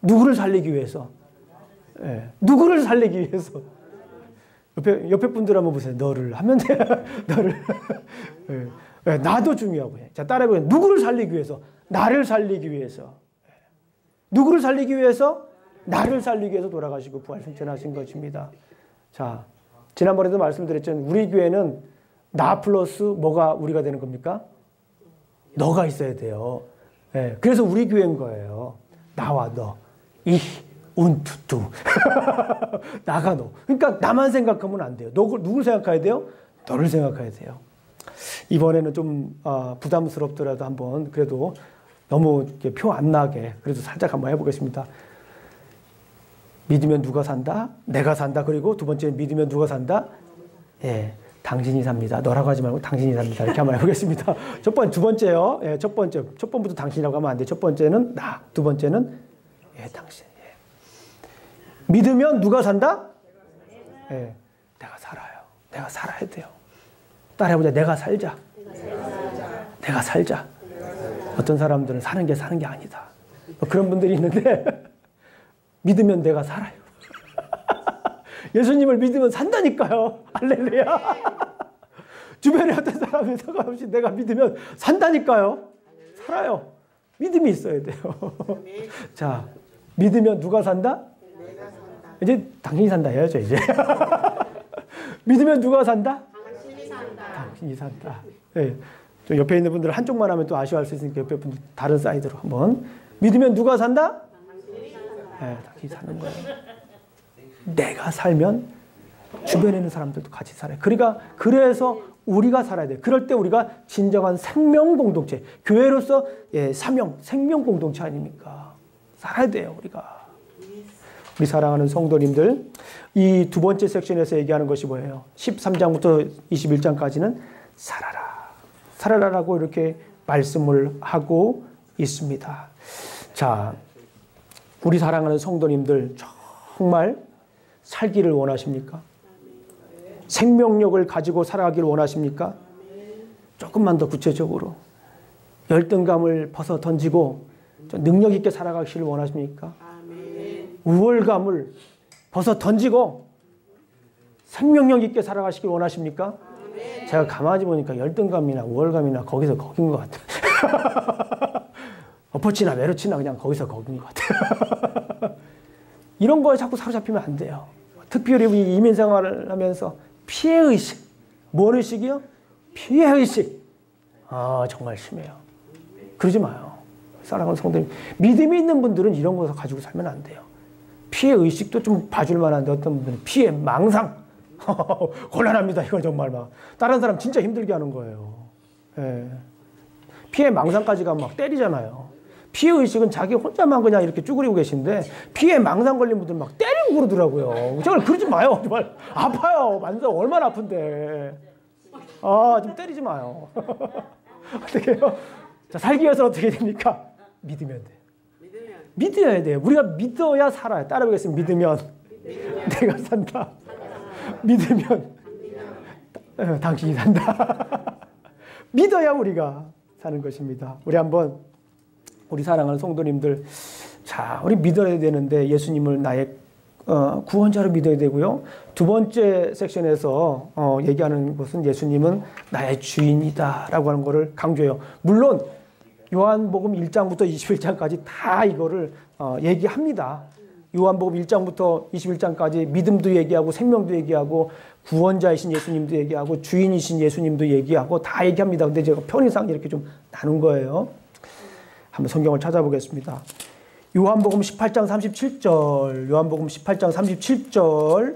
누구를 살리기 위해서? 누구를 살리기 위해서? 옆에 분들 한번 보세요. 너를 하면 돼. 너를. 나도 중요하고. 자, 따라해보세요. 누구를 살리기 위해서? 나를 살리기 위해서. 누구를 살리기 위해서? 나를 살리기 위해서 돌아가시고 부활 승천하신 것입니다. 자, 지난번에도 말씀드렸지만 우리 교회는 나 플러스 뭐가 우리가 되는 겁니까? 너가 있어야 돼요. 그래서 우리 교회인 거예요. 나와 너. und du. 나가 너. 그러니까 나만 생각하면 안 돼요. 누굴 생각해야 돼요? 너를 생각해야 돼요. 이번에는 좀 부담스럽더라도 한번 그래도 너무 표 안 나게 그래도 살짝 한번 해보겠습니다. 믿으면 누가 산다? 내가 산다. 그리고 두 번째는 믿으면 누가 산다? 당신이 삽니다. 너라고 하지 말고 당신이 삽니다. 이렇게 한번 해보겠습니다. 두 번째요. 첫 번부터 당신이라고 하면 안 돼. 첫 번째는 나. 두 번째는 당신. 믿으면 누가 산다? 내가 살아요. 내가 살아야 돼요. 따라해보자. 내가 살자. 내가 살자. 어떤 사람들은 사는 게 아니다. 그런 분들이 있는데 믿으면 내가 살아요. 예수님을 믿으면 산다니까요. 할렐루야. 주변에 어떤 사람이 상관없이 내가 믿으면 산다니까요. 살아요. 믿음이 있어야 돼요. 자, 믿으면 누가 산다? 내가 산다. 이제 당신이 산다 해야죠, 이제. 믿으면 누가 산다? 당신이 산다. 당신이 산다. 네. 좀 옆에 있는 분들 한쪽만 하면 또 아쉬워할 수 있으니까 옆에 분들 다른 사이드로 한번. 믿으면 누가 산다? 당신이 산다. 네, 당신이 사는 거예요. 내가 살면 주변에 있는 사람들도 같이 살아요. 그러니까 그래서 우리가 살아야 돼요. 그럴 때 우리가 진정한 생명 공동체, 교회로서 사명, 생명 공동체 아닙니까? 살아야 돼요, 우리가. 우리 사랑하는 성도님들, 이 두 번째 섹션에서 얘기하는 것이 뭐예요? 13장부터 21장까지는 살아라. 살아라라고 이렇게 말씀을 하고 있습니다. 자, 우리 사랑하는 성도님들 정말 살기를 원하십니까? 생명력을 가지고 살아가기를 원하십니까? 조금만 더 구체적으로 열등감을 벗어 던지고 능력 있게 살아가기를 원하십니까? 우월감을 벗어 던지고 생명력 있게 살아가시길 원하십니까? 제가 가만히 보니까 열등감이나 우월감이나 거기서 거긴 것 같아요. 엎어치나 메르치나 그냥 거기서 거긴 것 같아요. 이런 거에 자꾸 사로잡히면 안 돼요. 특별히 우리 이민 생활을 하면서 피해의식. 뭔 의식이요? 피해의식. 정말 심해요. 그러지 마요. 사랑하는 성도님. 믿음이 있는 분들은 이런 거 가지고 살면 안 돼요. 피해의식도 좀 봐줄 만한데 어떤 분들은 피해 망상. 곤란합니다. 이건 정말 막. 다른 사람 진짜 힘들게 하는 거예요. 예. 피해 망상까지 가면 막 때리잖아요. 피해의식은 자기 혼자만 그냥 이렇게 쭈그리고 계신데 피해 망상 걸린 분들 막 때리고 그러더라고요. 정말 그러지 마요. 정말 아파요. 만져 얼마나 아픈데. 좀 때리지 마요. 어떻게 해요? 자, 살기 위해서 어떻게 됩니까? 믿으면 돼. 믿어야 돼요. 우리가 믿어야 살아요. 따라보겠습니다. 믿으면 내가 산다. 믿으면 당신이 산다. 믿어야 우리가 사는 것입니다. 우리 한번 우리 사랑하는 성도님들, 자, 우리 믿어야 되는데 예수님을 나의 구원자로 믿어야 되고요. 두 번째 섹션에서 얘기하는 것은 예수님은 나의 주인이다라고 하는 것을 강조해요. 물론 요한복음 1장부터 21장까지 다 이거를 얘기합니다. 요한복음 1장부터 21장까지 믿음도 얘기하고 생명도 얘기하고 구원자이신 예수님도 얘기하고 주인이신 예수님도 얘기하고 다 얘기합니다. 근데 제가 편의상 이렇게 좀 나눈 거예요. 한번 성경을 찾아보겠습니다. 요한복음 18장 37절, 요한복음 18장 37절,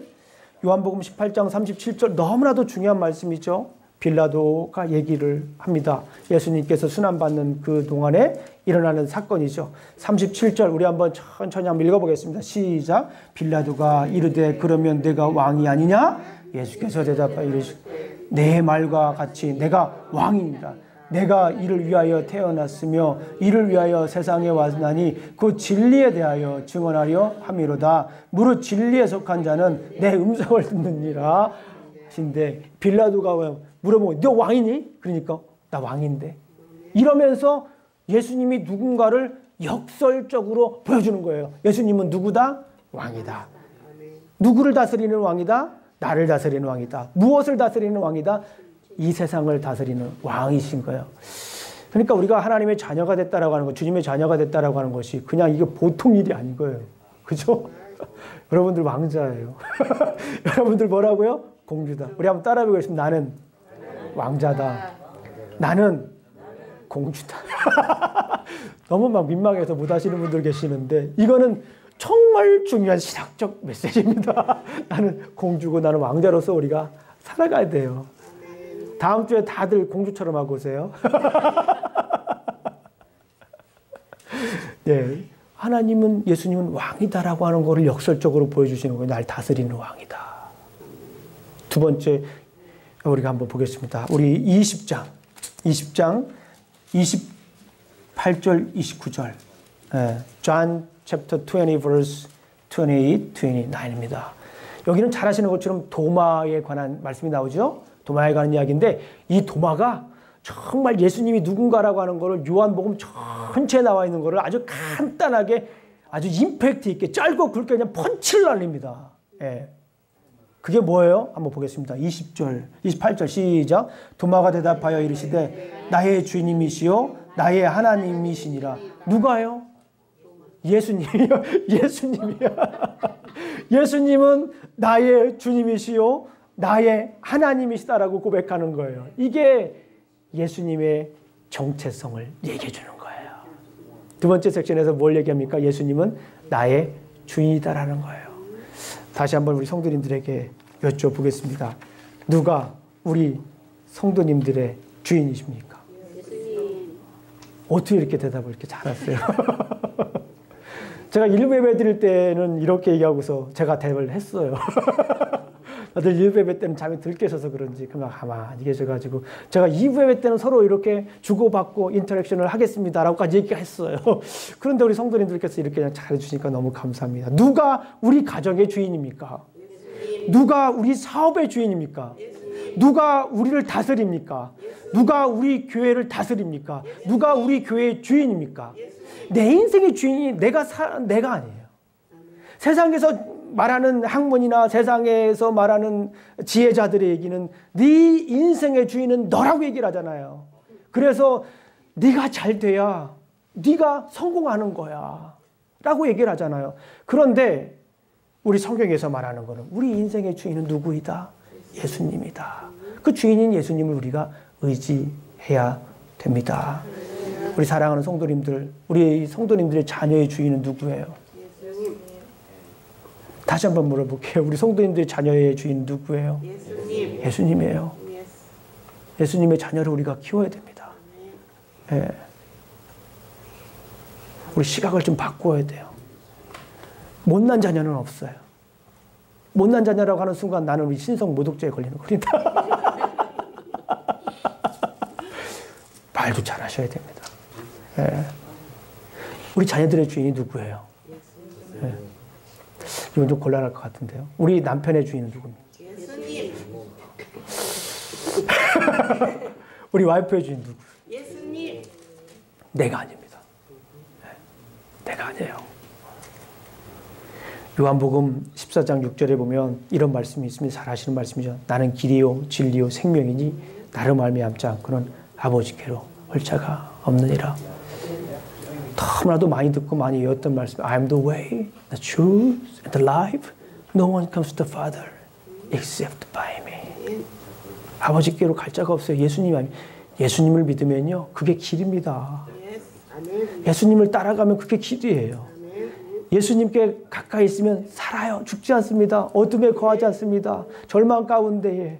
요한복음 18장 37절 너무나도 중요한 말씀이죠. 빌라도가 얘기를 합니다. 예수님께서 순환받는 그 동안에 일어나는 사건이죠. 37절 우리 한번 천천히 한번 읽어보겠습니다. 시작. 빌라도가 이르되 그러면 내가 왕이 아니냐? 예수께서 대답하여 이르시되 내 말과 같이 내가 왕이니라. 내가 이를 위하여 태어났으며 이를 위하여 세상에 왔나니 그 진리에 대하여 증언하려 함이로다. 무릇 진리에 속한 자는 내 음성을 듣느니라 하신데 빌라도가 물어보고 너 왕이니? 그러니까 나 왕인데. 이러면서 예수님이 누군가를 역설적으로 보여주는 거예요. 예수님은 누구다? 왕이다. 누구를 다스리는 왕이다? 나를 다스리는 왕이다. 무엇을 다스리는 왕이다? 이 세상을 다스리는 왕이신 거예요. 그러니까 우리가 하나님의 자녀가 됐다라고 하는 것, 주님의 자녀가 됐다라고 하는 것이 그냥 이게 보통 일이 아닌 거예요. 그죠? 여러분들 왕자예요. 여러분들 뭐라고요? 공주다. 우리 한번 따라해 보겠습니다. 나는 왕자다. 나는 공주다. 너무 막 민망해서 못 하시는 분들 계시는데 이거는 정말 중요한 신학적 메시지입니다. 나는 공주고 나는 왕자로서 우리가 살아가야 돼요. 다음 주에 다들 공주처럼 하고 오세요. 네, 하나님은 예수님은 왕이다라고 하는 것을 역설적으로 보여주시는 거예요. 날 다스리는 왕이다. 두 번째 우리가 한번 보겠습니다. 우리 20장 28절 29절 John chapter 20 verse 28, 29입니다. 여기는 잘 아시는 것처럼 도마에 관한 말씀이 나오죠. 도마에 관한 이야기인데 이 도마가 정말 예수님이 누군가라고 하는 것을 요한복음 전체에 나와 있는 것을 아주 간단하게 아주 임팩트 있게 짧고 굵게 그냥 펀치를 날립니다. 예. 그게 뭐예요? 한번 보겠습니다. 20절, 28절 시작. 도마가 대답하여 이르시되 나의 주님이시요 나의 하나님이시니라. 누가요? 예수님이요. 예수님이요. 예수님은 나의 주님이시요 나의 하나님이시다라고 고백하는 거예요. 이게 예수님의 정체성을 얘기해 주는 거예요. 두 번째 섹션에서 뭘 얘기합니까? 예수님은 나의 주인이다라는 거예요. 다시 한번 우리 성도님들에게 여쭤보겠습니다. 누가 우리 성도님들의 주인이십니까? 어떻게 이렇게 대답을 이렇게 잘하세요? 제가 일부 예배 드릴 때는 이렇게 얘기하고서 제가 대답을 했어요. 다들 1부 예배 때는 잠이 들 깨셔서 그런지 그냥 가만히 계셔가지고 제가 2부 예배 때는 서로 이렇게 주고받고 인터랙션을 하겠습니다라고까지 얘기했어요. 그런데 우리 성도님들께서 이렇게 그냥 잘해주시니까 너무 감사합니다. 누가 우리 가정의 주인입니까? 누가 우리 사업의 주인입니까? 누가 우리를 다스립니까? 누가 우리 교회를 다스립니까? 누가 우리 교회의 주인입니까? 내 인생의 주인이 내가 아니에요. 세상에서 말하는 학문이나 세상에서 말하는 지혜자들의 얘기는 네 인생의 주인은 너라고 얘기를 하잖아요. 그래서 네가 잘 돼야 네가 성공하는 거야 라고 얘기를 하잖아요. 그런데 우리 성경에서 말하는 거는 우리 인생의 주인은 누구이다? 예수님이다. 그 주인인 예수님을 우리가 의지해야 됩니다. 우리 사랑하는 성도님들, 우리 성도님들의 자녀의 주인은 누구예요? 다시 한번 물어볼게요. 우리 성도님들의 자녀의 주인 누구예요? 예수님이에요. 예수님의 자녀를 우리가 키워야 됩니다. 예. 우리 시각을 좀 바꿔야 돼요. 못난 자녀는 없어요. 못난 자녀라고 하는 순간 나는 우리 신성 모독죄에 걸리는 거니다. 말도 잘 하셔야 됩니다. 예. 우리 자녀들의 주인이 누구예요? 예. 이건 좀 곤란할 것 같은데요. 우리 남편의 주인은 누굽니까? 예수님. 우리 와이프의 주인 누구? 예수님. 내가 아닙니다. 예. 내가 아니에요. 요한복음 14장 6절에 보면 이런 말씀이 있습니다. 잘 아시는 말씀이죠. 나는 길이요 진리요 생명이니 나를 말미암지 않고는 아버지께로 올 자가 없느니라. 너무나도 많이 듣고 많이 외웠던 말씀. I am the way, the truth, and the life. No one comes to the Father except by me. 아버지께로 갈 자가 없어요. 예수님을 믿으면요. 그게 길입니다. 예수님을 따라가면 그게 길이에요. 예수님께 가까이 있으면 살아요. 죽지 않습니다. 어둠에 거하지 않습니다. 절망 가운데에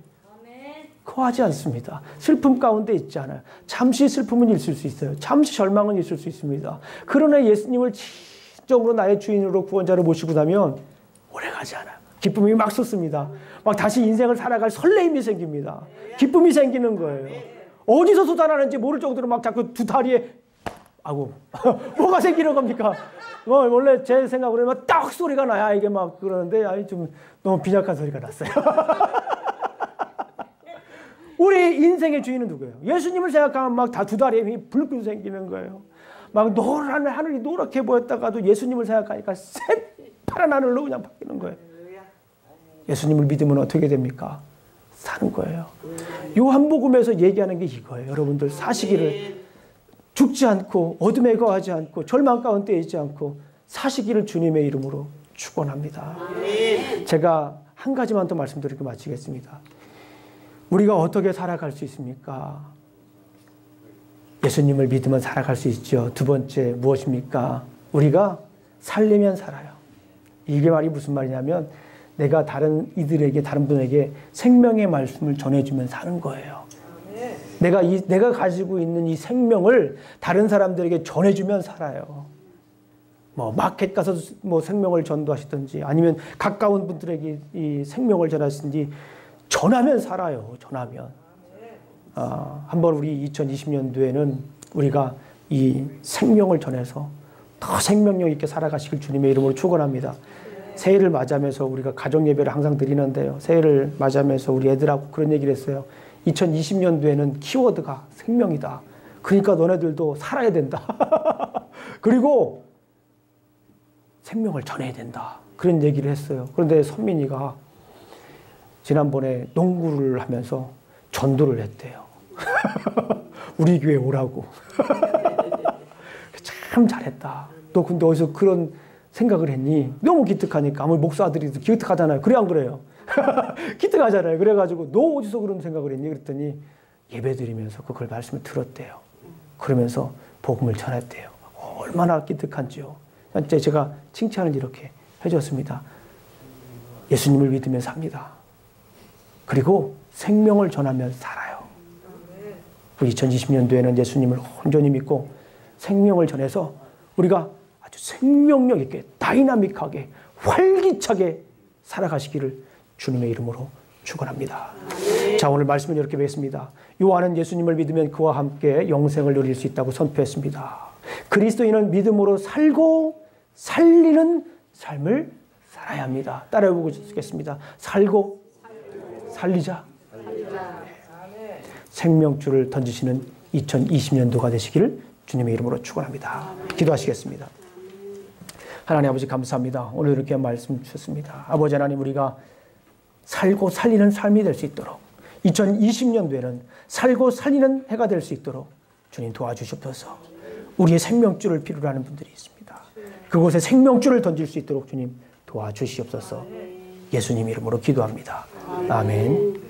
거하지 않습니다. 슬픔 가운데 있지 않아요. 잠시 슬픔은 있을 수 있어요. 잠시 절망은 있을 수 있습니다. 그러나 예수님을 진정으로 나의 주인으로 구원자로 모시고 나면 오래가지 않아요. 기쁨이 막 솟습니다. 막 다시 인생을 살아갈 설레임이 생깁니다. 기쁨이 생기는 거예요. 어디서 솟아나는지 모를 정도로 막 자꾸 두 다리에 뭐가 생기는 겁니까? 원래 제 생각으로 딱 소리가 나야 이게 막 그러는데 좀 너무 빈약한 소리가 났어요. 우리 인생의 주인은 누구예요? 예수님을 생각하면 막 다 두 다리에 힘이 불끈 생기는 거예요. 막 노란 하늘이 노랗게 보였다가도 예수님을 생각하니까 새파란 하늘로 그냥 바뀌는 거예요. 예수님을 믿으면 어떻게 됩니까? 사는 거예요. 요한복음에서 얘기하는 게 이거예요. 여러분들 사시기를 죽지 않고 어둠에 거하지 않고 절망 가운데 있지 않고 사시기를 주님의 이름으로 축원합니다. 제가 한 가지만 더 말씀드리고 마치겠습니다. 우리가 어떻게 살아갈 수 있습니까? 예수님을 믿으면 살아갈 수 있죠. 두 번째 무엇입니까? 우리가 살려면 살아요. 이게 말이 무슨 말이냐면 내가 다른 분에게 생명의 말씀을 전해주면 사는 거예요. 내가 가지고 있는 이 생명을 다른 사람들에게 전해주면 살아요. 마켓 가서 생명을 전도하시든지 아니면 가까운 분들에게 이 생명을 전하시든지 전하면 살아요. 전하면. 한번 우리 2020년도에는 우리가 이 생명을 전해서 더 생명력 있게 살아가시길 주님의 이름으로 축원합니다. 새해를 맞이하면서 우리가 가정 예배를 항상 드리는데요. 새해를 맞이하면서 우리 애들하고 그런 얘기를 했어요. 2020년도에는 키워드가 생명이다. 그러니까 너네들도 살아야 된다. 그리고 생명을 전해야 된다. 그런 얘기를 했어요. 그런데 선민이가 지난번에 농구를 하면서 전도를 했대요. 우리 교회 오라고. 참 잘했다. 너 근데 어디서 그런 생각을 했니? 너무 기특하니까. 아무리 목사들이 기특하잖아요. 그래 안 그래요? 기특하잖아요. 그래가지고 너 어디서 그런 생각을 했니? 그랬더니 예배드리면서 그걸 말씀을 들었대요. 그러면서 복음을 전했대요. 얼마나 기특한지요. 제가 칭찬을 이렇게 해줬습니다. 예수님을 믿으면 삽니다. 그리고 생명을 전하면 살아요. 우리 2020년도에는 예수님을 온전히 믿고 생명을 전해서 우리가 아주 생명력 있게 다이나믹하게 활기차게 살아가시기를 주님의 이름으로 축원합니다. 자, 오늘 말씀은 이렇게 뵙겠습니다. 요한은 예수님을 믿으면 그와 함께 영생을 누릴 수 있다고 선포했습니다. 그리스도인은 믿음으로 살고 살리는 삶을 살아야 합니다. 따라해보고 싶겠습니다. 살고 살리자. 생명줄을 던지시는 2020년도가 되시기를 주님의 이름으로 축원합니다. 기도하시겠습니다. 하나님 아버지 감사합니다. 오늘 이렇게 말씀 주셨습니다. 아버지 하나님, 우리가 살고 살리는 삶이 될 수 있도록 2020년도에는 살고 살리는 해가 될 수 있도록 주님 도와주시옵소서. 우리의 생명줄을 필요로 하는 분들이 있습니다. 그곳에 생명줄을 던질 수 있도록 주님 도와주시옵소서. 예수님 이름으로 기도합니다. 아멘.